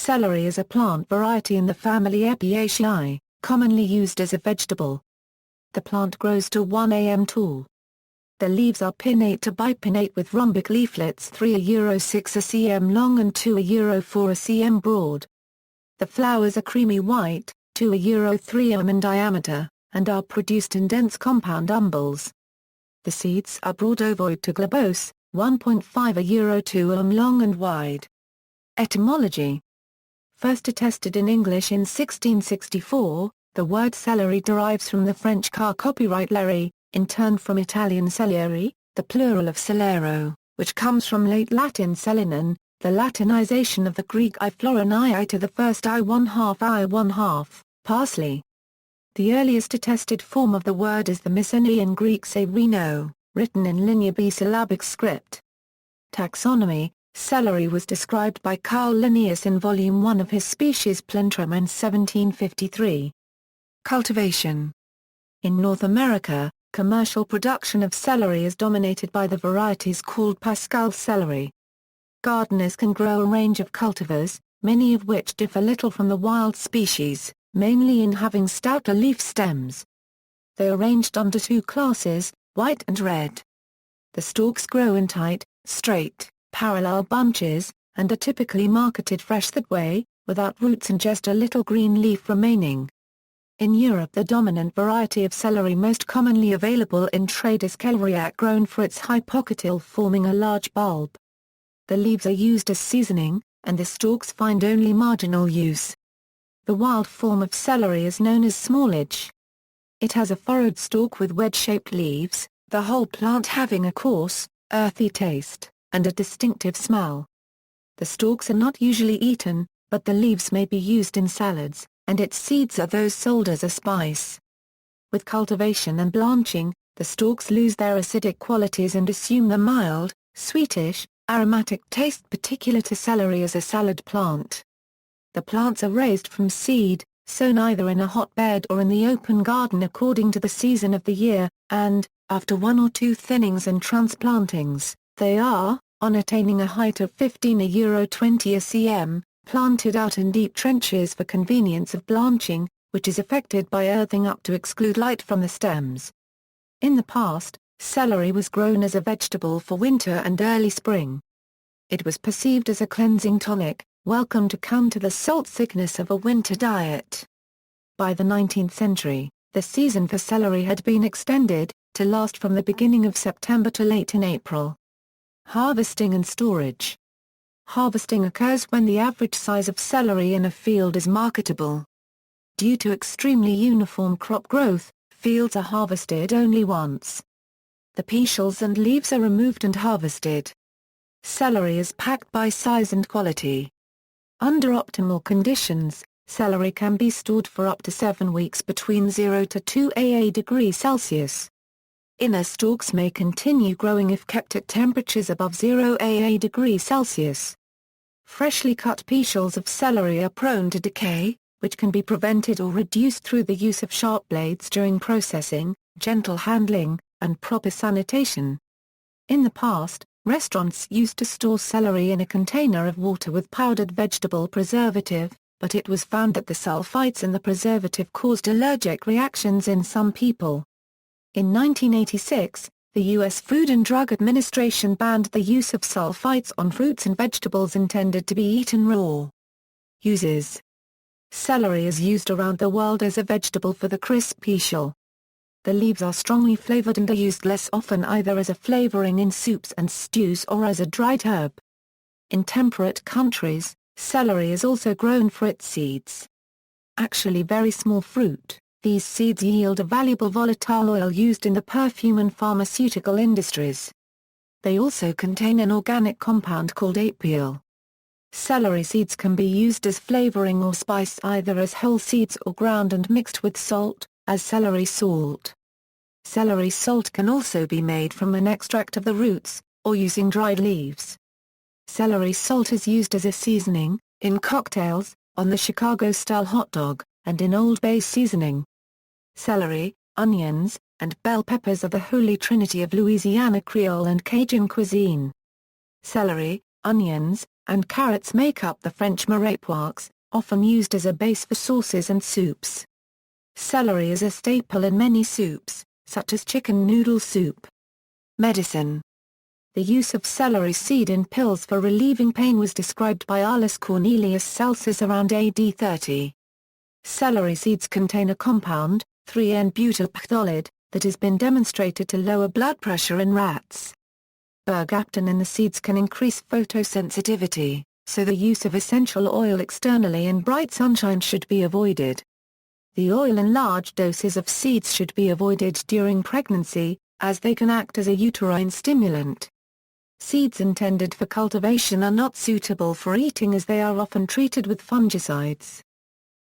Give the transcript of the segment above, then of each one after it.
Celery is a plant variety in the family Apiaceae, commonly used as a vegetable. The plant grows to 1 am tall. The leaves are pinnate to bipinnate with rhombic leaflets 3–6 cm long and 2–4 cm broad. The flowers are creamy white, 2–3 mm in diameter, and are produced in dense compound umbels. The seeds are broad ovoid to globose, 1.5–2 mm long and wide. Etymology. First attested in English in 1664, the word celery derives from the French car copyright Larry, in turn from Italian celery, the plural of celero, which comes from late Latin celinon, the Latinization of the Greek I florini to the first I1/2, parsley. The earliest attested form of the word is the Mycenaean Greek serino, written in Linear B syllabic script. Taxonomy. Celery was described by Carl Linnaeus in Volume 1 of his Species Plantrum in 1753. Cultivation. In North America, commercial production of celery is dominated by the varieties called Pascal celery. Gardeners can grow a range of cultivars, many of which differ little from the wild species, mainly in having stouter leaf stems. They are ranged under two classes, white and red. The stalks grow in tight, straight, parallel bunches, and are typically marketed fresh that way, without roots and just a little green leaf remaining. In Europe, the dominant variety of celery most commonly available in trade is celeriac, grown for its high pocotyl, forming a large bulb. The leaves are used as seasoning, and the stalks find only marginal use. The wild form of celery is known as smallage. It has a furrowed stalk with wedge-shaped leaves, the whole plant having a coarse, earthy taste, and a distinctive smell. The stalks are not usually eaten, but the leaves may be used in salads, and its seeds are those sold as a spice. With cultivation and blanching, the stalks lose their acidic qualities and assume the mild, sweetish, aromatic taste particular to celery as a salad plant. The plants are raised from seed, sown either in a hotbed or in the open garden according to the season of the year, and, after one or two thinnings and transplantings, they are, on attaining a height of 15–20 cm, planted out in deep trenches for convenience of blanching, which is effected by earthing up to exclude light from the stems. In the past, celery was grown as a vegetable for winter and early spring. It was perceived as a cleansing tonic, welcome to counter the salt sickness of a winter diet. By the 19th century, the season for celery had been extended, to last from the beginning of September to late in April. Harvesting and storage. Harvesting occurs when the average size of celery in a field is marketable. Due to extremely uniform crop growth, fields are harvested only once. The pecials and leaves are removed and harvested. Celery is packed by size and quality. Under optimal conditions, celery can be stored for up to 7 weeks between 0 to 2 degrees Celsius. Inner stalks may continue growing if kept at temperatures above 0 degrees Celsius. Freshly cut pecials of celery are prone to decay, which can be prevented or reduced through the use of sharp blades during processing, gentle handling, and proper sanitation. In the past, restaurants used to store celery in a container of water with powdered vegetable preservative, but it was found that the sulfites in the preservative caused allergic reactions in some people. In 1986, the U.S. Food and Drug Administration banned the use of sulfites on fruits and vegetables intended to be eaten raw. Uses. Celery is used around the world as a vegetable for the crisp pecial. The leaves are strongly flavored and are used less often either as a flavoring in soups and stews or as a dried herb. In temperate countries, celery is also grown for its seeds. Actually very small fruit, these seeds yield a valuable volatile oil used in the perfume and pharmaceutical industries. They also contain an organic compound called apium. Celery seeds can be used as flavoring or spice either as whole seeds or ground and mixed with salt, as celery salt. Celery salt can also be made from an extract of the roots, or using dried leaves. Celery salt is used as a seasoning, in cocktails, on the Chicago-style hot dog, and in Old Bay seasoning. Celery, onions, and bell peppers are the holy trinity of Louisiana Creole and Cajun cuisine. Celery, onions, and carrots make up the French mirepoix, often used as a base for sauces and soups. Celery is a staple in many soups, such as chicken noodle soup. Medicine. The use of celery seed in pills for relieving pain was described by Aulus Cornelius Celsus around AD 30. Celery seeds contain a compound, 3N-butylphthalate, that has been demonstrated to lower blood pressure in rats. Bergaptan in the seeds can increase photosensitivity, so the use of essential oil externally in bright sunshine should be avoided. The oil in large doses of seeds should be avoided during pregnancy, as they can act as a uterine stimulant. Seeds intended for cultivation are not suitable for eating as they are often treated with fungicides.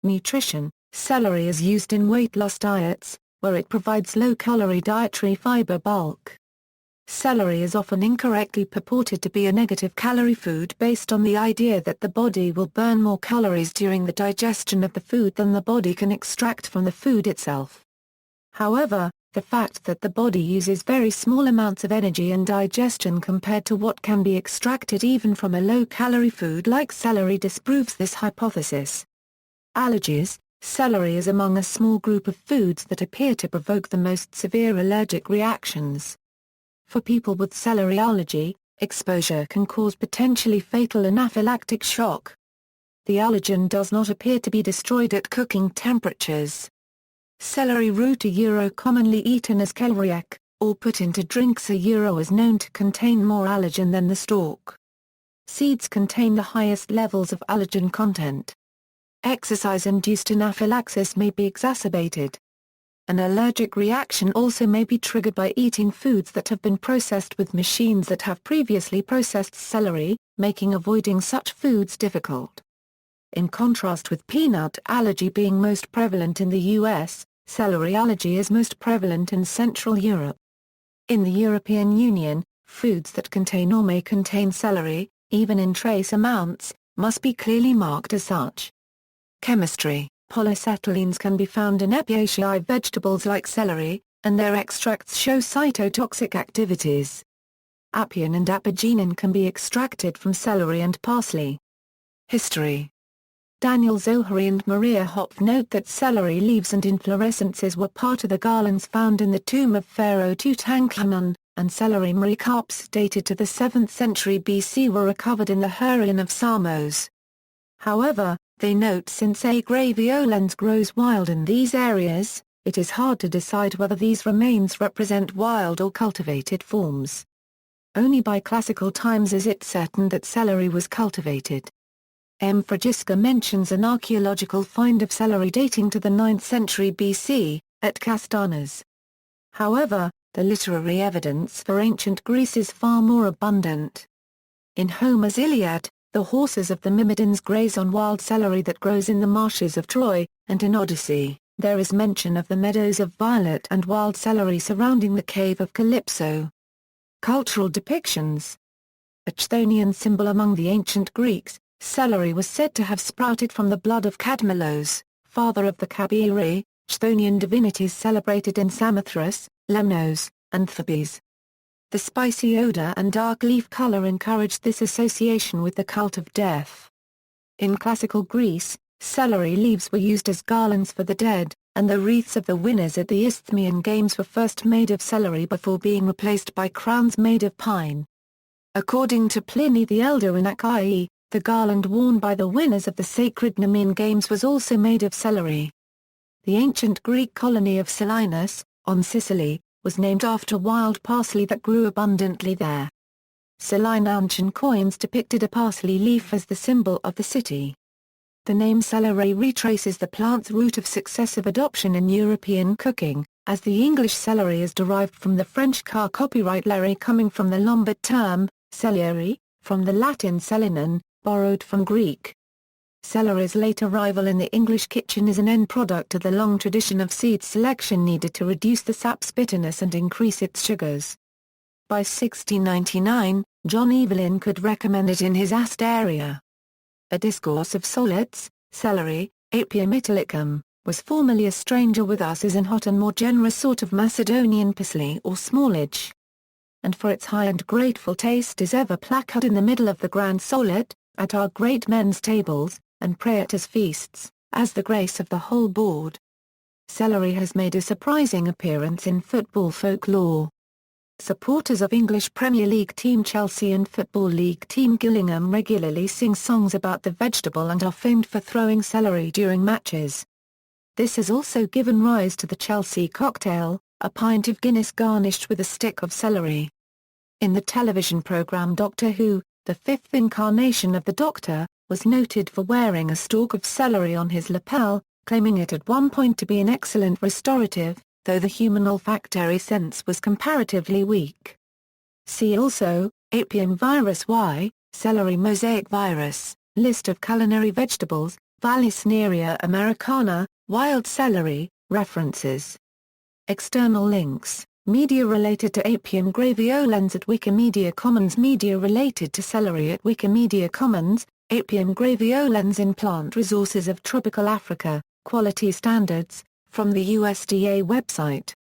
Nutrition. Celery is used in weight loss diets, where it provides low-calorie dietary fiber bulk. Celery is often incorrectly purported to be a negative-calorie food based on the idea that the body will burn more calories during the digestion of the food than the body can extract from the food itself. However, the fact that the body uses very small amounts of energy in digestion compared to what can be extracted even from a low-calorie food like celery disproves this hypothesis. Allergies. Celery is among a small group of foods that appear to provoke the most severe allergic reactions. For people with celery allergy, exposure can cause potentially fatal anaphylactic shock. The allergen does not appear to be destroyed at cooking temperatures. Celery root commonly eaten as celeriac, or put into drinks is known to contain more allergen than the stalk. Seeds contain the highest levels of allergen content. Exercise-induced anaphylaxis may be exacerbated. An allergic reaction also may be triggered by eating foods that have been processed with machines that have previously processed celery, making avoiding such foods difficult. In contrast with peanut allergy being most prevalent in the US, celery allergy is most prevalent in Central Europe. In the European Union, foods that contain or may contain celery, even in trace amounts, must be clearly marked as such. Chemistry. Polycetylenes can be found in Apiaceae vegetables like celery, and their extracts show cytotoxic activities. Apium and apigenin can be extracted from celery and parsley. History. Daniel Zohary and Maria Hopf note that celery leaves and inflorescences were part of the garlands found in the tomb of Pharaoh Tutankhamun, and celery merocarps dated to the 7th century BC were recovered in the Hurrian of Samos. However, they note since A. graveolens grows wild in these areas, it is hard to decide whether these remains represent wild or cultivated forms. Only by classical times is it certain that celery was cultivated. M. Fragiska mentions an archaeological find of celery dating to the 9th century BC, at Kastanas. However, the literary evidence for ancient Greece is far more abundant. In Homer's Iliad, the horses of the Myrmidons graze on wild celery that grows in the marshes of Troy, and in Odyssey, there is mention of the meadows of violet and wild celery surrounding the cave of Calypso. Cultural depictions. A Chthonian symbol among the ancient Greeks, celery was said to have sprouted from the blood of Cadmelos, father of the Cabiri, Chthonian divinities celebrated in Samothrace, Lemnos, and Thebes. The spicy odor and dark leaf color encouraged this association with the cult of death. In classical Greece, celery leaves were used as garlands for the dead, and the wreaths of the winners at the Isthmian Games were first made of celery before being replaced by crowns made of pine. According to Pliny the Elder in Achaea, the garland worn by the winners of the sacred Nemean Games was also made of celery. The ancient Greek colony of Selinus, on Sicily, was named after wild parsley that grew abundantly there. Saline coins depicted a parsley leaf as the symbol of the city. The name celery retraces the plant's route of successive adoption in European cooking, as the English celery is derived from the French car copyright Larry coming from the Lombard term, celery, from the Latin selinon, borrowed from Greek. Celery's late arrival in the English kitchen is an end product of the long tradition of seed selection needed to reduce the sap's bitterness and increase its sugars. By 1699, John Evelyn could recommend it in his Asteria. A discourse of solids, celery, Apium italicum, was formerly a stranger with us as an hot and more generous sort of Macedonian parsley or smallage. And for its high and grateful taste is ever placarded in the middle of the grand solid, at our great men's tables, and praetors' feasts, as the grace of the whole board. Celery has made a surprising appearance in football folklore. Supporters of English Premier League team Chelsea and Football League team Gillingham regularly sing songs about the vegetable and are famed for throwing celery during matches. This has also given rise to the Chelsea cocktail, a pint of Guinness garnished with a stick of celery. In the television programme Doctor Who, the fifth incarnation of the Doctor, was noted for wearing a stalk of celery on his lapel, claiming it at one point to be an excellent restorative, though the human olfactory sense was comparatively weak. See also, Apium virus Y, celery mosaic virus, list of culinary vegetables, Vallisneria americana, wild celery, references. External links, media related to Apium graveolens at Wikimedia Commons. Media related to celery at Wikimedia Commons. Apium graveolens in Plant Resources of Tropical Africa, Quality Standards, from the USDA website.